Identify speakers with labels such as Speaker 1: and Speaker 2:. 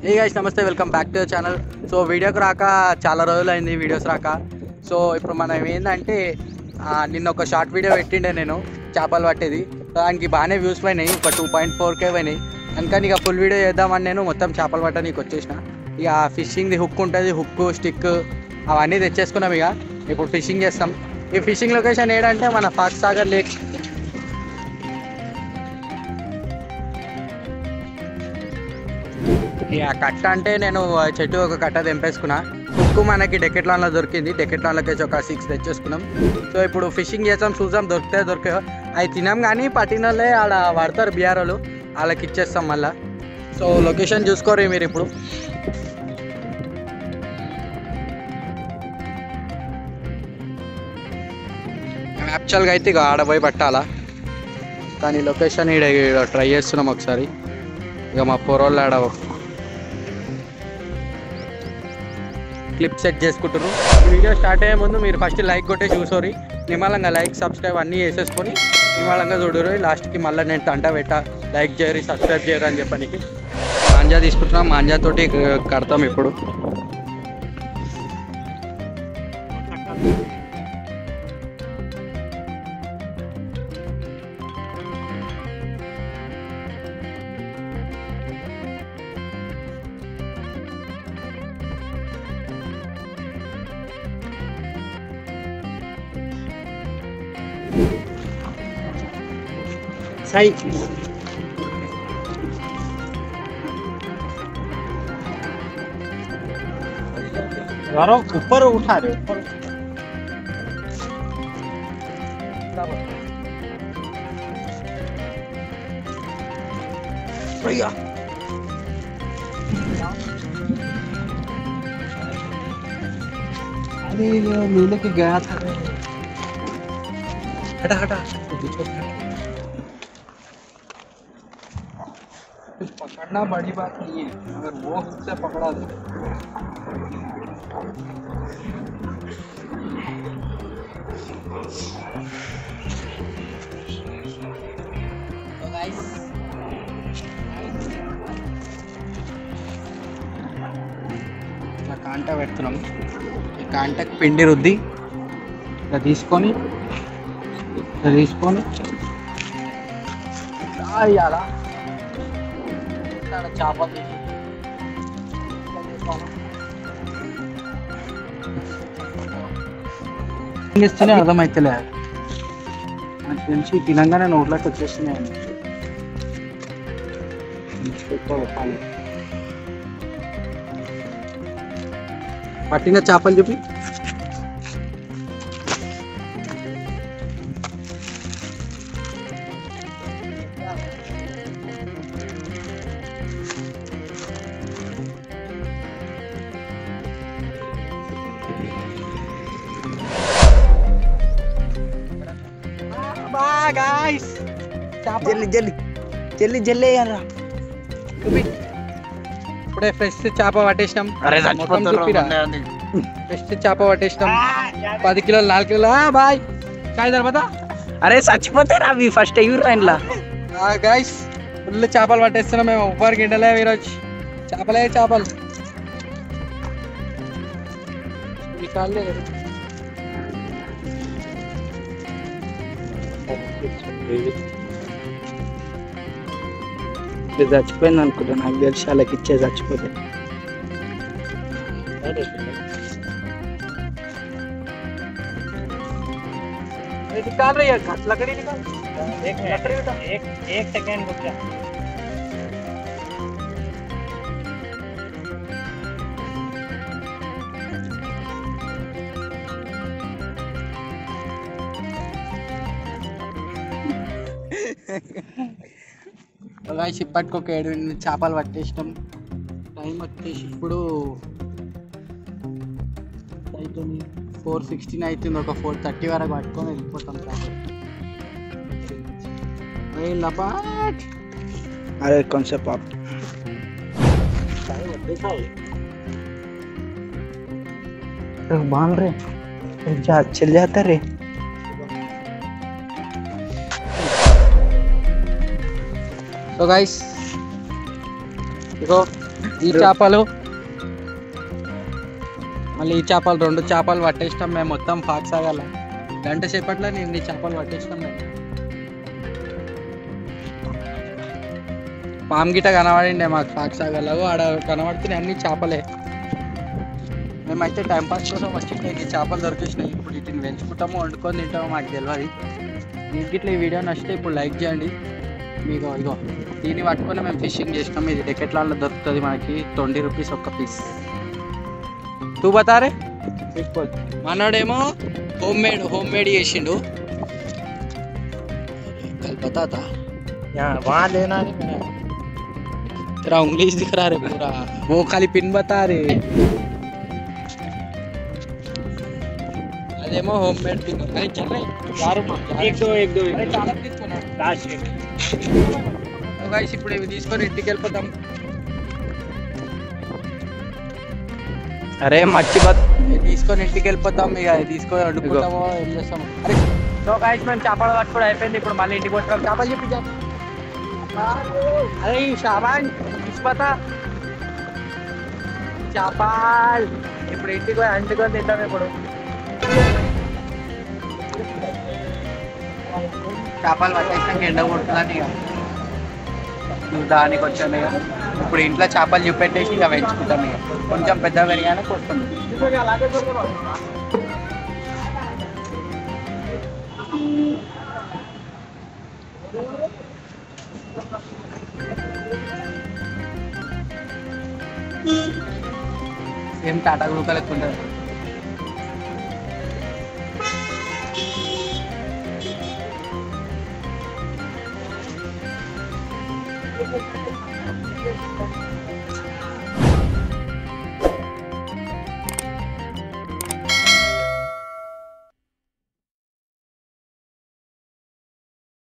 Speaker 1: ఏ guys నమస్తే, welcome back to the channel. So వీడియోకి రాక చాలా రోజులు అయింది, వీడియోస్ రాక. సో ఇప్పుడు మనం ఏంటంటే నిన్న ఒక షార్ట్ వీడియో పెట్టిండే నేను చేపలు పట్టేది. దానికి బాగానే వ్యూస్ పోయినాయి, ఒక 2.4K పోయినాయి. అందుకని ఇక ఫుల్ వీడియో చేద్దామని నేను మొత్తం చేపలు పట్టడానికి వచ్చేసిన. ఇక ఫిషింగ్ది హుక్ ఉంటుంది, హుక్ స్టిక్ అవన్నీ తెచ్చేసుకున్నాం. ఇక ఇప్పుడు ఫిషింగ్ చేస్తాం. ఈ ఫిషింగ్ లొకేషన్ ఏంటంటే మన ఫాక్స్ సాగర్ లేక్. ఇక కట్ట అంటే నేను చెట్టు ఒక కట్ట తెంపేసుకున్నా. హుక్ మనకి డెకెట్లాన్లో దొరికింది, డెకెట్లాన్లోకి ఒక 6 తెచ్చేసుకున్నాం. సో ఇప్పుడు ఫిషింగ్ చేస్తాం, చూద్దాం దొరికాయో. అవి తినాం కానీ పట్టిన వాళ్ళే ఆడ పడతారు బీఆర్ వాళ్ళు, వాళ్ళకి ఇచ్చేస్తాం మళ్ళీ. సో లొకేషన్ చూసుకోరు మీరు ఇప్పుడు. యాక్చువల్గా అయితే ఇక ఆడపోయి పట్టాలా, కానీ లొకేషన్ ఈడ ట్రై చేస్తున్నాం ఒకసారి. ఇక మా పొరోళ్ళు ఆడ క్లిప్ సెట్ చేసుకుంటారు. వీడియో స్టార్ట్ అయ్యే ముందు మీరు ఫస్ట్ లైక్ కొట్టే చూసోరి, నిమ్మలంగా లైక్ సబ్స్క్రైబ్ అన్నీ వేసేసుకొని నిమ్మలంగా చూడరు. లాస్ట్కి మళ్ళీ నేను తంట పెట్టా, లైక్ చేయరు సబ్స్క్రైబ్ చేయరు అని చెప్పడానికి. మాంజా తీసుకుంటున్నాం, మాంజాతోటి కడతాం ఇప్పుడు. सही यारो ऊपर उठा रहे ऊपर भैया अरे ये नीले के गया था। हटा हटा पकड़ना बड़ी बात नहीं है, अगर वो उससे पकड़ा दे। तो गाइस ఇట్లా కాంట పెడుతున్నాం. ఈ కాంటకి పిండి రుద్ది ఇట్లా తీసుకొని ఇట్లా చేపలు ఇస్తేనే అర్థమైతలే, నాకు తెలిసి తినంగానే నోట్లోకి వచ్చేస్తున్నాయి. పట్టిన చేపలు చూపి. गाइस जल्दी जल्दी जल्दी जल्दी यार ఇప్పుడే ఫ్రెష్ చేప పట్టేసినాం. ఫ్రెష్ చేప పట్టేసినాం 10 కిలోలు 4 కిలోలు. బాయ్ కాయ తర్వాత
Speaker 2: అరే చచ్చిపోతారా అవి ఫస్ట్ ఎగురురా.
Speaker 1: గాయస్ ఫుల్ చేపలు పట్టేస్తున్నాం మేము. ఉప్పర్ గిండలే ఈరోజు చేపలే చేపలు.
Speaker 2: చచ్చిపోయింది అనుకుంటా, నాకు తెలిసి వాళ్ళకి ఇచ్చే చచ్చిపోతే.
Speaker 1: निकाल रही है लकड़ी निकाल।
Speaker 2: एक सेकेंड रुक जा।
Speaker 1: ఇప్పటికి ఒక 7 చేపలు పట్టేసినాం. టైం వచ్చేసి ఇప్పుడు 4:16 అవుతుంది. ఒక 4:30 వరకు పట్టుకొని వెళ్ళిపోతాం.
Speaker 2: अरे कौन से पाप बांध रहे चल जाता रे.
Speaker 1: तो गाइस देखो ఈ చేపలు మళ్ళీ ఈ చేపలు 2 చేపలు పట్టేస్తాం మేము మొత్తం పాక్సాగల గంట సేపట్లో నేను ఈ చేపలు పట్టేస్తాం మేము పాము గిట్ట కనబడిండే మాకు పాక్సాగలకు ఆడ కనబడుతున్నాయి అన్ని చేపలే మేమైతే టైంపాస్ కోసం వచ్చి ఈ చేపలు దొరికేసినాయి ఇప్పుడు వీటిని పెంచుకుంటామో వండుకొని తింటామో మాకు తెలియదు మీకు ఇట్లా ఈ వీడియో నచ్చితే ఇప్పుడు లైక్ చేయండి మీకు ఇగో దీన్ని పట్టుకొని మేము ఫిషింగ్ చేసినాం ఇది డెకెట్లాల్లో దొరుకుతుంది మనకి 20 రూపీస్ ఒక్క పీస్ తూ బతారే మనోడేమో హోమ్ మేడ్ చేసిండు कल पता था
Speaker 2: वहाँ लेना
Speaker 1: तेरा उंगली दिख रहा रे पूरा वो खाली पिन बता रे అదేమో హోమ్ మేడ్ పిన్ అరే చల్
Speaker 2: एक दो
Speaker 1: అరే చాలా తీసుకున్నా
Speaker 2: लास्ट
Speaker 1: సో గైస్ ఇప్పుడు ఇవి తీసుకొని ఇంటికి వెళ్ళిపోతాం
Speaker 2: अरे मच्छी बात
Speaker 1: ఇవి తీసుకొని ఇంటికి వెళ్ళిపోతాం ఇక తీసుకొని వండుకుంటామో ఏం చేస్తాము అరే సో గైస్ మేము చేపలు పట్టుకోవడం అయిపోయింది ఇప్పుడు మళ్ళీ ఇంటికి వచ్చాం చేపలు చెప్పి అరే షాబాన్ ఇస్పతా చేపలు ఇప్పుడు ఇంటికి పోయి అంటుకొని తింటాం ఇప్పుడు చేపలు పట్టేసాక ఎండ కొడుతుందని ఇక దానికి వచ్చాను ఇక ఇప్పుడు ఇంట్లో చేపలు చూపెట్టేసి ఇక పెంచుకుంటాం ఇక కొంచెం పెద్ద పెరిగానే కొడుతుంది సేమ్ టాటా గ్రూప్ లెక్క ఉంటుంది